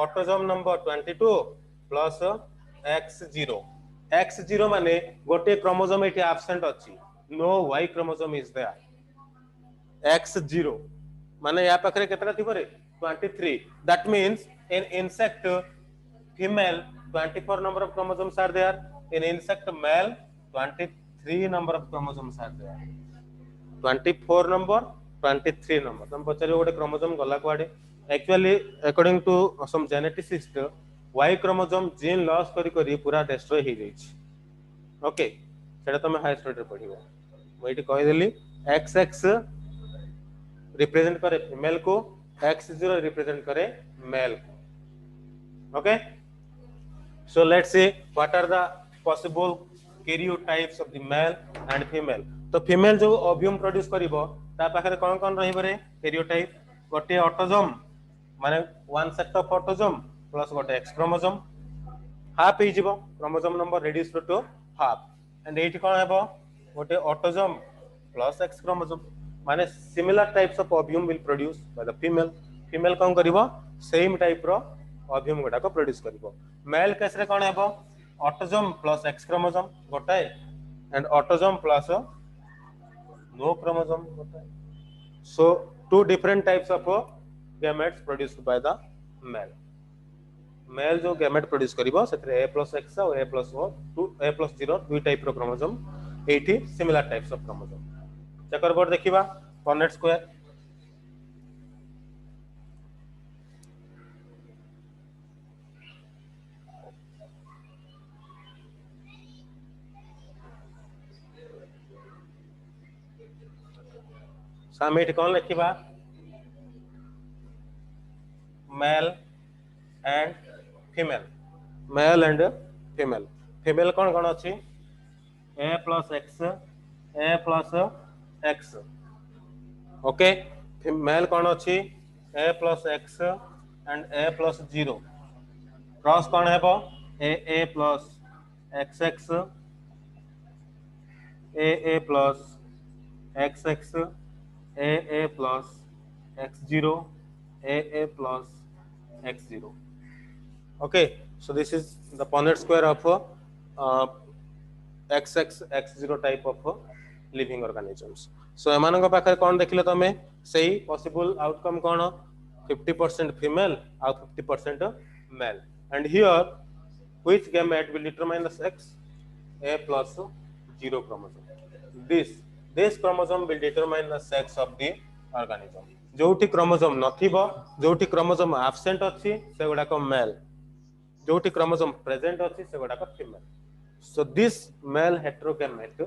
ऑटोसोम नंबर 22 प्लस X0 माने गोटे क्रोमोसोम एठी एब्सेंट अछि no Y chromosome is there X0 माने या पाखरे केतरा थिबरे 23 that means in insect female 24 number of chromosomes are there in insect male 23 number of chromosomes are there 24 number 23 number तुम पछरे गोटे क्रोमोसोम गला कुआडे Actually, according to some geneticists, Y chromosome gene loss करी पूरा destroy हो जाइए. Okay सेटा तुम high study रे पढ़िबो मैं एटी कहि देली XX रिप्रेजेंट करे फीमेल को X0 रिप्रेजेंट करे मेल को okay so let's see what are the possible karyotypes of the male and female तो फीमेल जो ओव्यूम प्रोड्यूस करिवो ता पाखरे कोन कोन रहिबो रे karyotype गोटे ऑटोसोम माने one set of autosome plus गोटे X क्रोमोसोम हाफ ही जीवो chromosome number reduce to half and एटी कोन हेबो गोटे ऑटोसोम प्लस X क्रोमोसोम माने similar types of ovum will produce by the female female कोन करिवो सेम टाइप रो ओव्यूम गुडा को प्रोड्यूस करिवो मेल केस रे कोन हेबो ऑटोसोम प्लस X क्रोमोसोम गोटाए and autosome plus no chromosome गोटाए so two different types of gametes produced by the male male जो गैमेट प्रोड्यूस करिवो सेतरे A+X और A+O A+0 दुई टाइप रो क्रोमोसोम एठी similar types of chromosome checkerboard देखिबा पनेट स्क्वायर सामेट कोन लिखिबा male and female male and female female कोन कोन अछि A+X A+X okay male cone अछि A+X एंड A+0 क्रॉस कोन हेबो AA+XX AA+XX AA+X0 AA+X0 okay so this is the Punnett square of XX X0 type of living organisms so एमानक पाखरे कोन देखिले तमे सही possible outcome कोन 50% female और 50% male and here which gamete will determine the sex A+0 chromosome this chromosome will determine the sex of the organism जोठी chromosome नथिबो जोठी chromosome absent अछि से गुडा को मेल जोठी क्रोमोसोम प्रेजेंट अछि से गुडा को female so this male heterogamete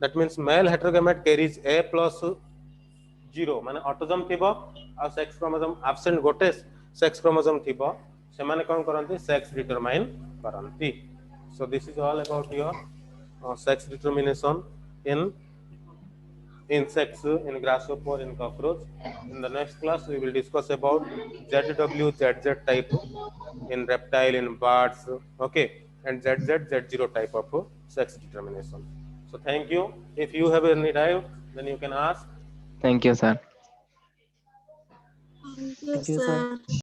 that means male heterogamete carries A+0 माने ऑटोसोम थिबो आ सेक्स क्रोमोसोम एब्सेंट गोटे सेक्स क्रोमोसोम थिबो से माने कोन करंती सेक्स डिटरमाइन करंती so this is all about your sex determination in insects, in grasshopper, in cockroach. In the next class, we will discuss about ZW, ZZ type in reptile, in birds, okay, and ZZ, Z0 type of sex determination. So thank you. If you have any doubt, then you can ask.
Thank you, sir.
Thank you,
Thank you, sir.
sir.